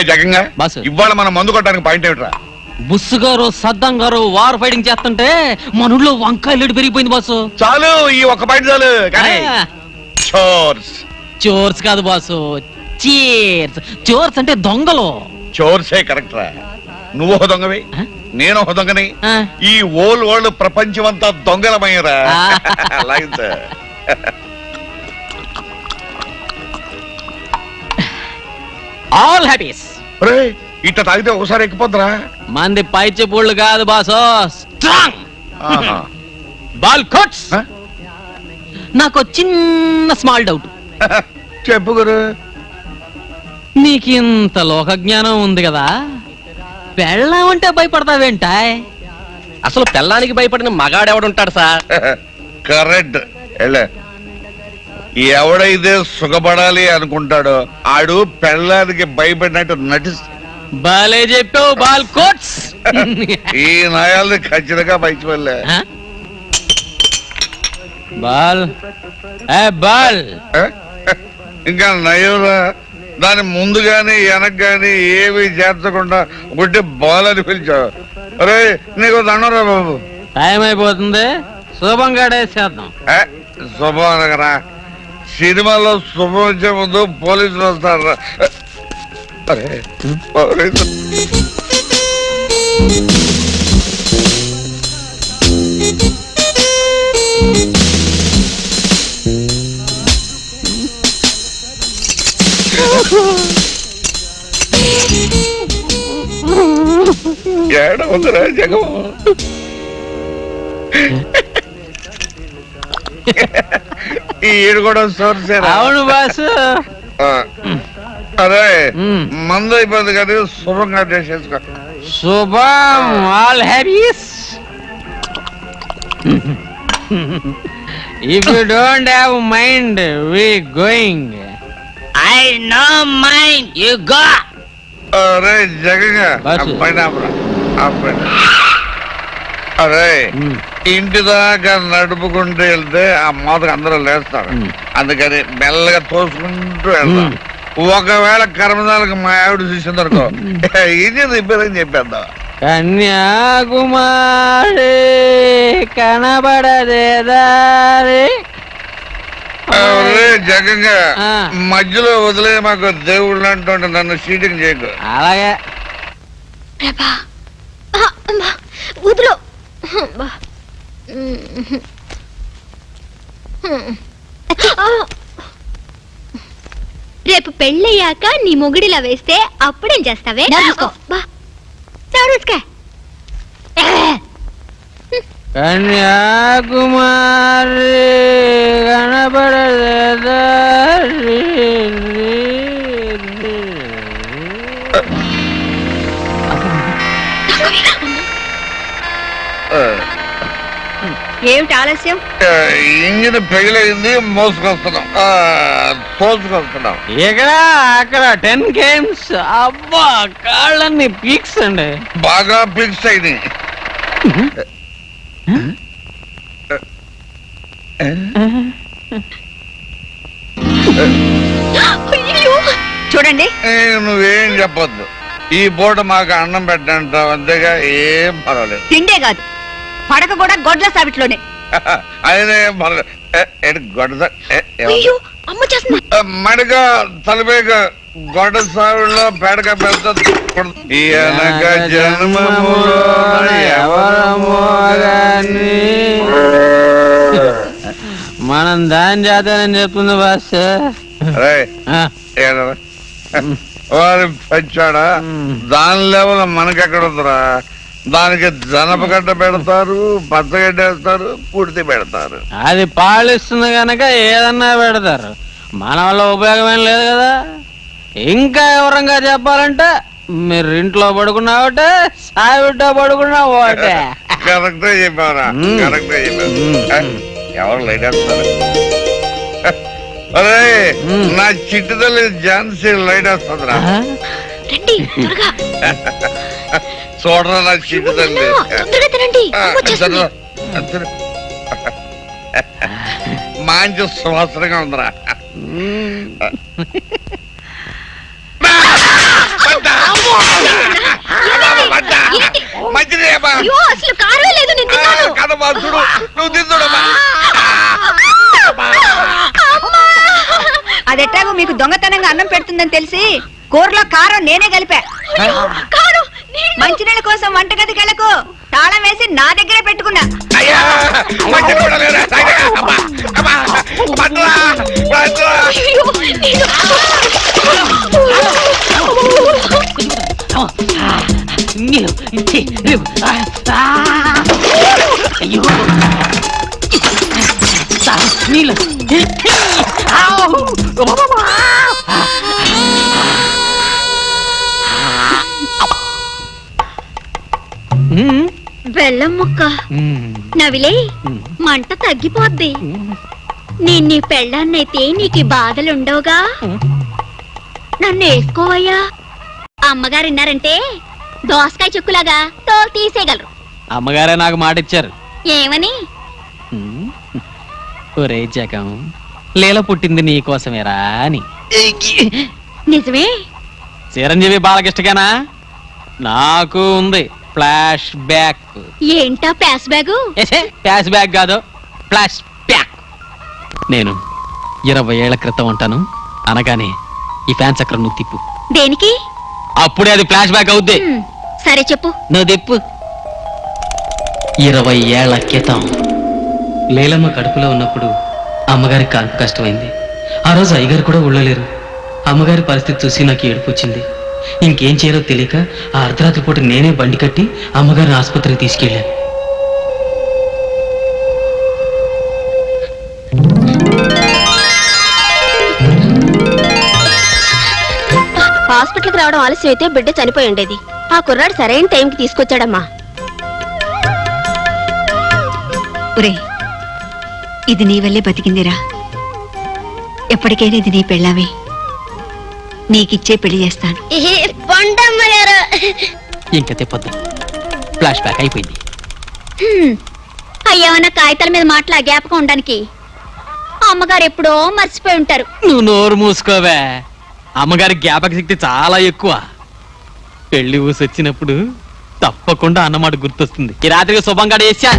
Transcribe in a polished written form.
జగంగా ఇవాళ మనం మందు కొట్టడానికి పాయింట్ ఏమిట్రా? బుస్సు గారు సద్దం గారు వార్ ఫైటింగ్ చేస్తుంటే మన ఊళ్ళో వంకాయలు రేటు పెరిగిపోయింది బాసు. చాలు ఈ ఒక్క పాయింట్ చాలు. చోర్స్ చోర్స్ కాదు బాసు, చీర్స్. చోర్స్ అంటే దొంగలు. చోర్సే కరెక్ట్ రా. నువ్వు ఒక దొంగవి, నేను ఒక దొంగని. ఈ ఓల్ వరల్డ్ ప్రపంచం అంతా దొంగలమయ్యరా. All happies. ఇట్ట తాగితే ఒకసారి ఎక్కిపోద్దురా. మంది పై చెప్పుళ్ళు కాదు బాసు, స్ట్రాంగ్. Ball quotes. నాకు చిన్న స్మాల్ డౌట్. చెప్పు గురు. నీకింత లోక జ్ఞానం ఉంది కదా, పెళ్ళాం అంటే భయపడతావేంటాయ్? అసలు పెళ్ళానికి భయపడిన మగాడెవడుంటాడు సార్? కరెక్ట్. ఎవడైతే సుఖపడాలి అనుకుంటాడో ఆడు పెళ్ళానికి భయపడినట్టు నటిస్తాడు. బాలే చెప్పావు బాల్ కోట్స్. ఈ నయాల్ని ఖచ్చితంగా బయటపడలే. బాల్ బాల్ ఇంకా నయంరా. దాని ముందు గాని వెనక గాని ఏమి చేర్చకుండా గుడ్డి బాల్ అని పిలిచావు. అరే నీకు దండరా బాబు. టైం అయిపోతుంది, శుభంగా చేద్దాం. శుభం అనగరా, సినిమాలో శుభం వచ్చే ముందు పోలీసులు వస్తారా? అరే ఏడ ఉందిరా జగం? ఈడు కూడా సోర్సేనా? అవును బాసు. అరే మందు అయిపోయింది కదా, శుభంగా చేసేసుకో. శుభం. All happies. If you don't have mind, we going. I no mind, you go. అరే జగంగా అరే ఇంటి దాకా నడుపుకుంటూ వెళ్తే ఆ మోతకు అందరూ లేస్తారు. అందుకని మెల్లగా తోసుకుంటూ వెళ్తాం. ఒకవేళ కర్మదాలకు మా ఆవిడ చూసింది అనుకో, ఇది రిపేర్ అని చెప్పేద్దాం. కన్యాకుమారి కనబడదేదారి. జగంగా మధ్యలో వదిలే మాకు దేవుళ్ళు అంటుంటే నన్ను షీటింగ్ చేయకు. అలాగే వదిలో. రేపు పెళ్ళయ్యాక నీ మొగుడిలా వేస్తే అప్పుడేం చేస్తావే? కన్యాకుమారి కనబడదేదారి. ఏమిటి ఆలస్యం? ఇంజిన్ పెగిలైంది, మోసుకొస్తున్నాం, తోసుకొస్తున్నాం. ఇక్కడ అక్కడ 10 games. అబ్బా కాళ్ళన్ని పీక్స్ అండి, బాగా ఫిక్స్ అయింది. చూడండి, నువ్వేం చెప్పొద్దు. ఈ పూట మాకు అన్నం పెట్టంటావు అంతేగా, ఏం పర్వాలేదు. తిండే కాదు, పడక కూడా గొడ్ల సావిట్లోనే. అయినా ఏం పర్వాలేదు. గొడ్డ మడిక తలపేక గొడ్డ సావిలో పేడక పెడతా. జన్మములో మనం దాని చేద్దానని చెప్తుంది బాస్. వారు పెంచాడా దాని లెవెల్ మనకెక్కడ ఉందిరా? దానికి జనపగడ్డ పెడతారు, పచ్చగడ్డ వేస్తారు, కుడితి పెడతారు. అది పాలిస్తుంది కనుక ఏదన్నా పెడతారు. మన వల్ల ఉపయోగమేం లేదు కదా. ఇంకా వివరంగా చెప్పాలంటే మీరు ఇంట్లో పడుకున్నా ఒకటే, సావిట్లో పడుకున్నా ఒకటే. కరెక్టే చెప్పారా? కరెక్టే చెప్పారు. ఎవరు లైట్ వేస్తారు? అరే నా చిట్టు తల్లి ఝాన్సీ లైట్ వేస్తుందిరా. చూడరా నా చిట్టు తల్లి. మంచి సంవత్సరంగా ఉందిరా. చూడు నువ్వు తిందుడమ్మా. అదెట్టాగో మీకు దొంగతనంగా అన్నం పెడుతుందని తెలిసి కూరలో కారం నేనే కలిపా. మంచినీళ్ళ కోసం వంటగదికి వెళ్ళకు, తాళం వేసి నా దగ్గరే పెట్టుకున్నా. అయ్యా మంచి కూడా లేదా? అమ్మా, అమ్మా, పట్టురా, పట్టురా. అయ్యో నీళ్ళు బెల్లం ముక్క నవిలే మంట తగ్గిపోద్ది. నేను నీ పెళ్ళాన్నైతే నీకు ఈ బాధలుండవుగా. నన్ను వేసుకోవయ్యా. అమ్మగారు విన్నారంటే దోసకాయ చెక్కులాగా తోలు తీసేయగలరు. అమ్మగారే నాకు మాట ఇచ్చారు. ఏమని? ఒరే జగం, లీల పుట్టింది నీ కోసమేరా అని. నిజమే. చిరంజీవి బాలకృష్ణకేనా? నాకు ఉంది ఫ్లాష్ బ్యాక్. ఏంటా ప్యాస్ బ్యాగు? ఫ్లాష్ బ్యాక్ కాదు, ఫ్లాష్ బ్యాక్. నేను 20 ఏళ్ల క్రితం ఉంటాను అనగానే ఈ ఫ్యాన్ చక్రం నువ్వు తిప్పు. దేనికి? అప్పుడే అది ఫ్లాష్ బ్యాక్ అవుద్ది. సరే చెప్పు. నువ్వు తిప్పు. 20 ఏళ్ల క్రితం లేలమ్మ కడుపులో ఉన్నప్పుడు అమ్మగారికి కాల్పు కష్టమైంది. ఆ రోజు అయ్యగారు కూడా ఊళ్ళలేరు. అమ్మగారి పరిస్థితి చూసి నాకు ఏడుపు వచ్చింది. ఇంకేం చేయాలో తెలియక ఆ అర్ధరాత్రి పూట నేనే బండి కట్టి అమ్మగారిని ఆసుపత్రికి తీసుకెళ్ళాను. హాస్పిటల్కి రావడం ఆలస్యం అయితే బిడ్డ చనిపోయి ఉండేది. ఆ కుర్రాడు సరైన టైంకి తీసుకొచ్చాడమ్మా. ఒరే, ఇది నీ వల్లే బతికిందిరా. ఎప్పటికైనా ఇది నీ పెళ్ళామే. నీకిచ్చే పెళ్లి చేస్తాను. ఇంకా తిప్పొద్దు, ఫ్లాష్ బ్యాక్ అయిపోయింది. అయ్యేమన్నా కాగితాల మీద మాటలా జ్ఞాపకం ఉండడానికి అమ్మగారు ఎప్పుడో మర్చిపోయి ఉంటారు. నువ్వు నోరు మూసుకోవే. అమ్మగారి జ్ఞాపక శక్తి చాలా ఎక్కువ. పెళ్లి ఊసొచ్చినప్పుడు తప్పకుండా అన్నమాట గుర్తొస్తుంది. ఈ రాత్రికి శుభంగా వేసా.